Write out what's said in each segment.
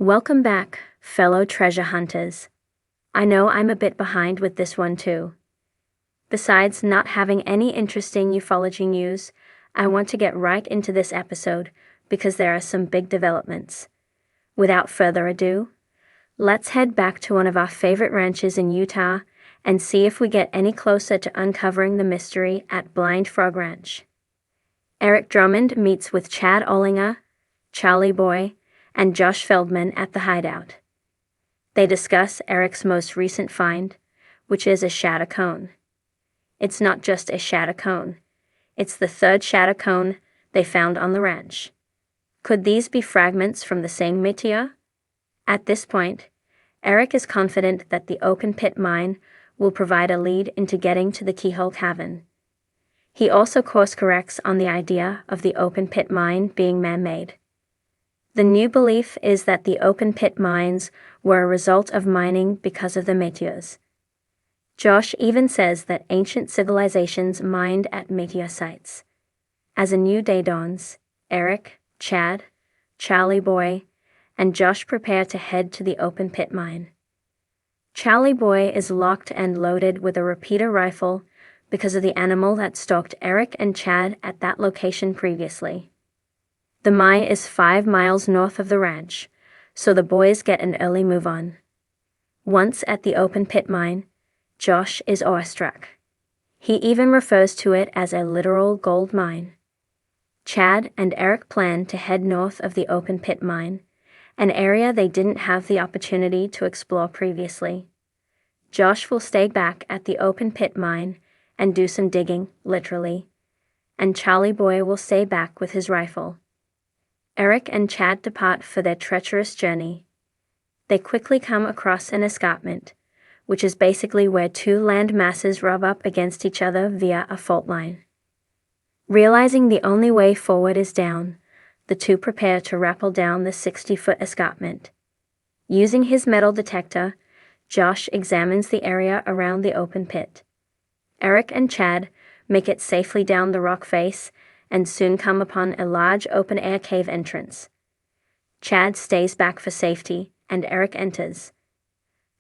Welcome back, fellow treasure hunters. I know I'm a bit behind with this one too. Besides not having any interesting ufology news, I want to get right into this episode because there are some big developments. Without further ado, let's head back to one of our favorite ranches in Utah and see if we get any closer to uncovering the mystery at Blind Frog Ranch. Eric Drummond meets with Chad Ollinger, Charlie Boy, and Josh Feldman at the hideout. They discuss Eric's most recent find, which is a shatter cone. It's not just a shatter cone. It's the third shatter cone they found on the ranch. Could these be fragments from the same meteor? At this point, Eric is confident that the open pit mine will provide a lead into getting to the Keyhole Cavern. He also course corrects on the idea of the open pit mine being man-made. The new belief is that the open pit mines were a result of mining because of the meteors. Josh even says that ancient civilizations mined at meteor sites. As a new day dawns, Eric, Chad, Charlie Boy, and Josh prepare to head to the open pit mine. Charlie Boy is locked and loaded with a repeater rifle because of the animal that stalked Eric and Chad at that location previously. The mine is 5 miles north of the ranch, so the boys get an early move on. Once at the open pit mine, Josh is awestruck. He even refers to it as a literal gold mine. Chad and Eric plan to head north of the open pit mine, an area they didn't have the opportunity to explore previously. Josh will stay back at the open pit mine and do some digging, literally, and Charlie Boy will stay back with his rifle. Eric and Chad depart for their treacherous journey. They quickly come across an escarpment, which is basically where two land masses rub up against each other via a fault line. Realizing the only way forward is down, the two prepare to rappel down the 60-foot escarpment. Using his metal detector, Josh examines the area around the open pit. Eric and Chad make it safely down the rock face and soon come upon a large open-air cave entrance. Chad stays back for safety, and Eric enters.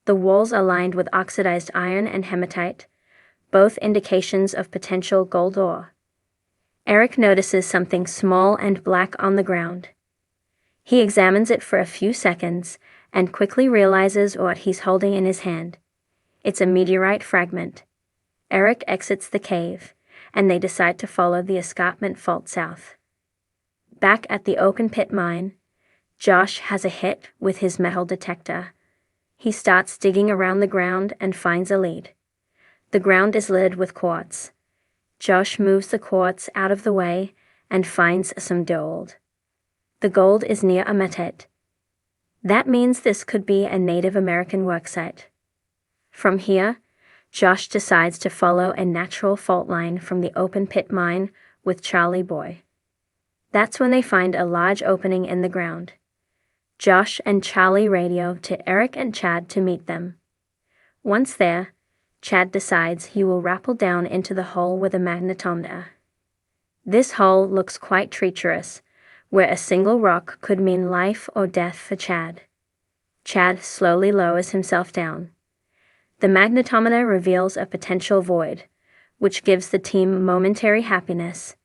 The walls are lined with oxidized iron and hematite, both indications of potential gold ore. Eric notices something small and black on the ground. He examines it for a few seconds and quickly realizes what he's holding in his hand. It's a meteorite fragment. Eric exits the cave, and they decide to follow the escarpment fault south. Back at the open pit mine, Josh has a hit with his metal detector. He starts digging around the ground and finds a lead. The ground is littered with quartz. Josh moves the quartz out of the way and finds some gold. The gold is near a meteorite. That means this could be a Native American worksite. From here, Josh decides to follow a natural fault line from the open pit mine with Charlie Boy. That's when they find a large opening in the ground. Josh and Charlie radio to Eric and Chad to meet them. Once there, Chad decides he will rappel down into the hole with a magnetometer. This hole looks quite treacherous, where a single rock could mean life or death for Chad. Chad slowly lowers himself down. The magnetometer reveals a potential void, which gives the team momentary happiness.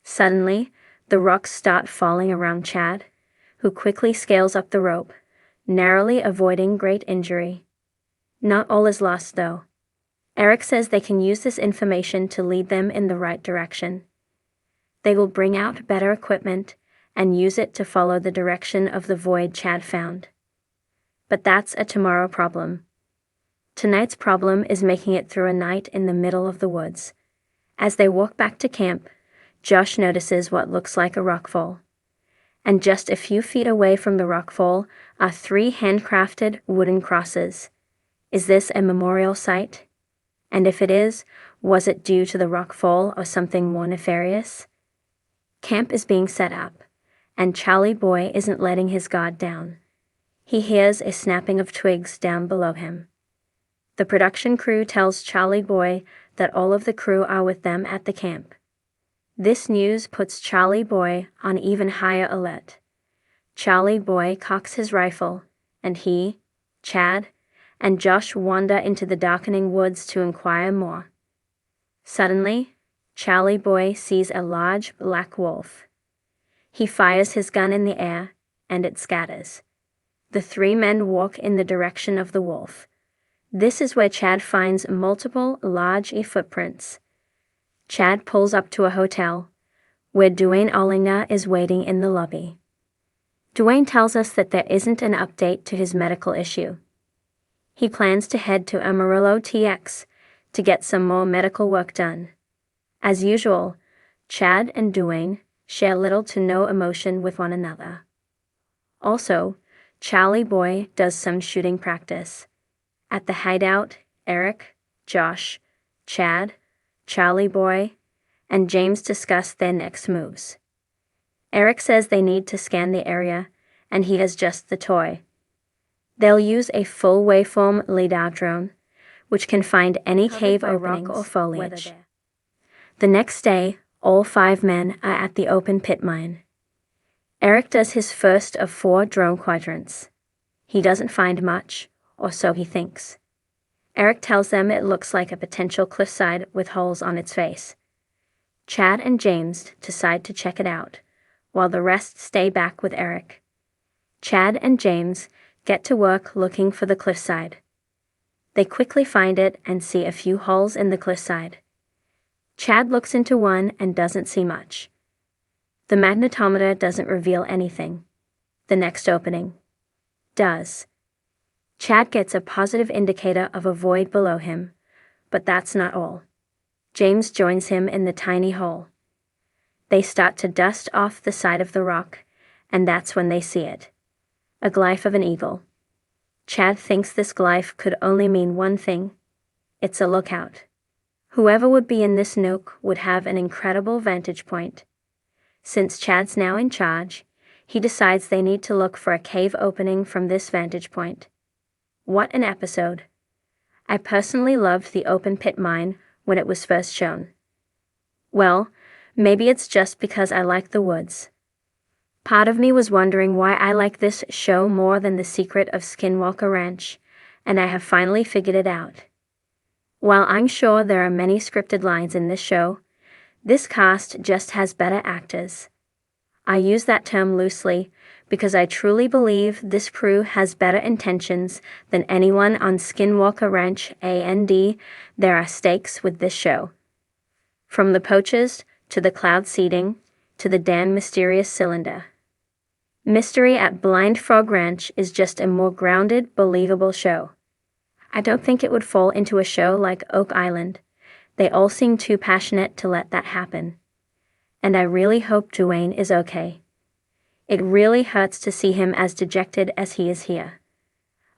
Suddenly, the rocks start falling around Chad, who quickly scales up the rope, narrowly avoiding great injury. Not all is lost, though. Eric says they can use this information to lead them in the right direction. They will bring out better equipment and use it to follow the direction of the void Chad found. But that's a tomorrow problem. Tonight's problem is making it through a night in the middle of the woods. As they walk back to camp, Josh notices what looks like a rockfall. And just a few feet away from the rockfall are 3 handcrafted wooden crosses. Is this a memorial site? And if it is, was it due to the rockfall or something more nefarious? Camp is being set up, and Charlie Boy isn't letting his guard down. He hears a snapping of twigs down below him. The production crew tells Charlie Boy that all of the crew are with them at the camp. This news puts Charlie Boy on even higher alert. Charlie Boy cocks his rifle, and he, Chad, and Josh wander into the darkening woods to inquire more. Suddenly, Charlie Boy sees a large black wolf. He fires his gun in the air, and it scatters. The three men walk in the direction of the wolf. This is where Chad finds multiple large footprints. Chad pulls up to a hotel, where Duane Ollinger is waiting in the lobby. Duane tells us that there isn't an update to his medical issue. He plans to head to Amarillo TX to get some more medical work done. As usual, Chad and Duane share little to no emotion with one another. Also, Charlie Boy does some shooting practice. At the hideout, Eric, Josh, Chad, Charlie Boy, and James discuss their next moves. Eric says they need to scan the area, and he has just the toy. They'll use a full waveform LiDAR drone, which can find any cave or rock or foliage. The next day, all 5 men are at the open pit mine. Eric does his first of 4 drone quadrants. He doesn't find much, or so he thinks. Eric tells them it looks like a potential cliffside with holes on its face. Chad and James decide to check it out, while the rest stay back with Eric. Chad and James get to work looking for the cliffside. They quickly find it and see a few holes in the cliffside. Chad looks into one and doesn't see much. The magnetometer doesn't reveal anything. The next opening does. Chad gets a positive indicator of a void below him, but that's not all. James joins him in the tiny hole. They start to dust off the side of the rock, and that's when they see it. A glyph of an eagle. Chad thinks this glyph could only mean one thing. It's a lookout. Whoever would be in this nook would have an incredible vantage point. Since Chad's now in charge, he decides they need to look for a cave opening from this vantage point. What an episode. I personally loved the open pit mine when it was first shown. Well, maybe it's just because I like the woods. Part of me was wondering why I like this show more than The Secret of Skinwalker Ranch, and I have finally figured it out. While I'm sure there are many scripted lines in this show, this cast just has better actors. I use that term loosely because I truly believe this crew has better intentions than anyone on Skinwalker Ranch A&D. There are stakes with this show. From the poachers, to the cloud seeding, to the damn mysterious cylinder. Mystery at Blind Frog Ranch is just a more grounded, believable show. I don't think it would fall into a show like Oak Island. They all seem too passionate to let that happen. And I really hope Duane is okay. It really hurts to see him as dejected as he is here.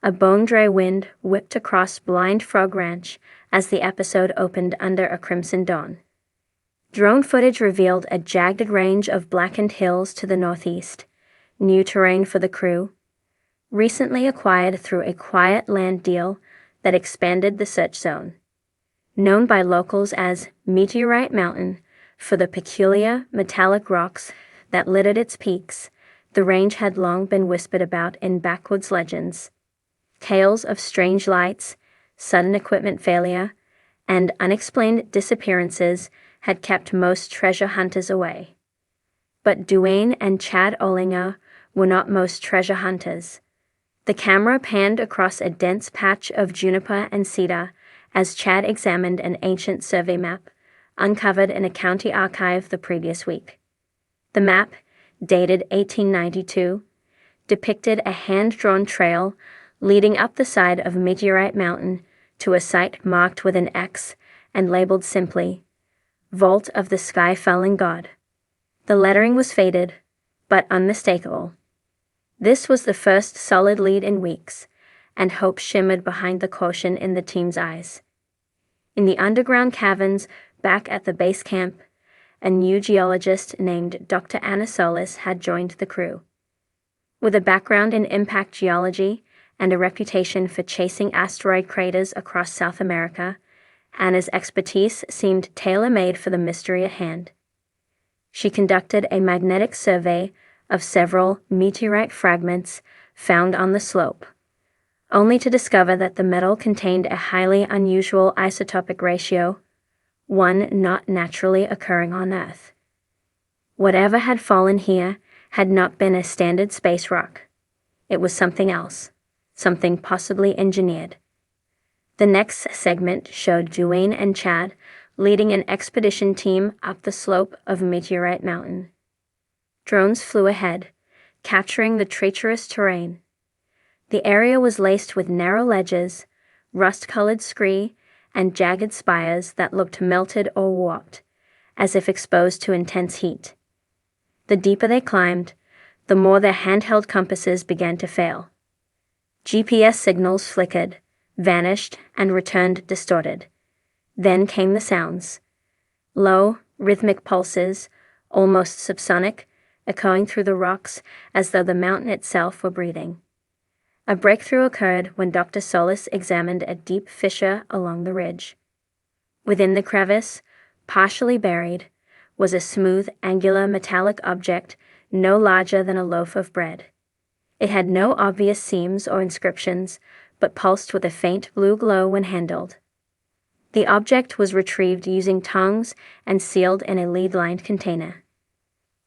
A bone-dry wind whipped across Blind Frog Ranch as the episode opened under a crimson dawn. Drone footage revealed a jagged range of blackened hills to the northeast, new terrain for the crew, recently acquired through a quiet land deal that expanded the search zone. Known by locals as Meteorite Mountain for the peculiar metallic rocks that littered its peaks, the range had long been whispered about in backwoods legends. Tales of strange lights, sudden equipment failure, and unexplained disappearances had kept most treasure hunters away. But Duane and Chad Ollinger were not most treasure hunters. The camera panned across a dense patch of juniper and cedar as Chad examined an ancient survey map, uncovered in a county archive the previous week. The map, dated 1892, depicted a hand-drawn trail leading up the side of Meteorite Mountain to a site marked with an X and labeled simply, Vault of the Sky-Falling God. The lettering was faded, but unmistakable. This was the first solid lead in weeks, and hope shimmered behind the caution in the team's eyes. In the underground caverns back at the base camp, a new geologist named Dr. Anna Solis had joined the crew. With a background in impact geology and a reputation for chasing asteroid craters across South America, Anna's expertise seemed tailor-made for the mystery at hand. She conducted a magnetic survey of several meteorite fragments found on the slope, only to discover that the metal contained a highly unusual isotopic ratio, one not naturally occurring on Earth. Whatever had fallen here had not been a standard space rock. It was something else, something possibly engineered. The next segment showed Duane and Chad leading an expedition team up the slope of Meteorite Mountain. Drones flew ahead, capturing the treacherous terrain. The area was laced with narrow ledges, rust-colored scree, and jagged spires that looked melted or warped, as if exposed to intense heat. The deeper they climbed, the more their handheld compasses began to fail. GPS signals flickered, vanished, and returned distorted. Then came the sounds. Low, rhythmic pulses, almost subsonic, echoing through the rocks as though the mountain itself were breathing. A breakthrough occurred when Dr. Solis examined a deep fissure along the ridge. Within the crevice, partially buried, was a smooth, angular metallic object no larger than a loaf of bread. It had no obvious seams or inscriptions, but pulsed with a faint blue glow when handled. The object was retrieved using tongs and sealed in a lead-lined container.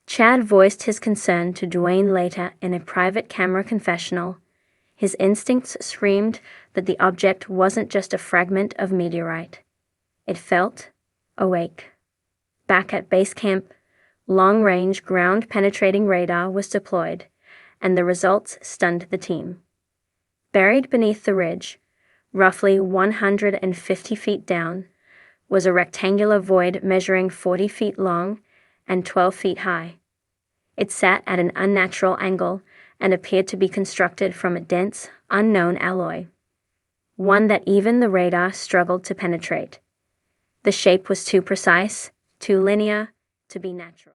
Chad voiced his concern to Duane later in a private camera confessional. His instincts screamed that the object wasn't just a fragment of meteorite. It felt awake. Back at base camp, long-range ground-penetrating radar was deployed, and the results stunned the team. Buried beneath the ridge, roughly 150 feet down, was a rectangular void measuring 40 feet long and 12 feet high. It sat at an unnatural angle and appeared to be constructed from a dense, unknown alloy, one that even the radar struggled to penetrate. The shape was too precise, too linear, to be natural.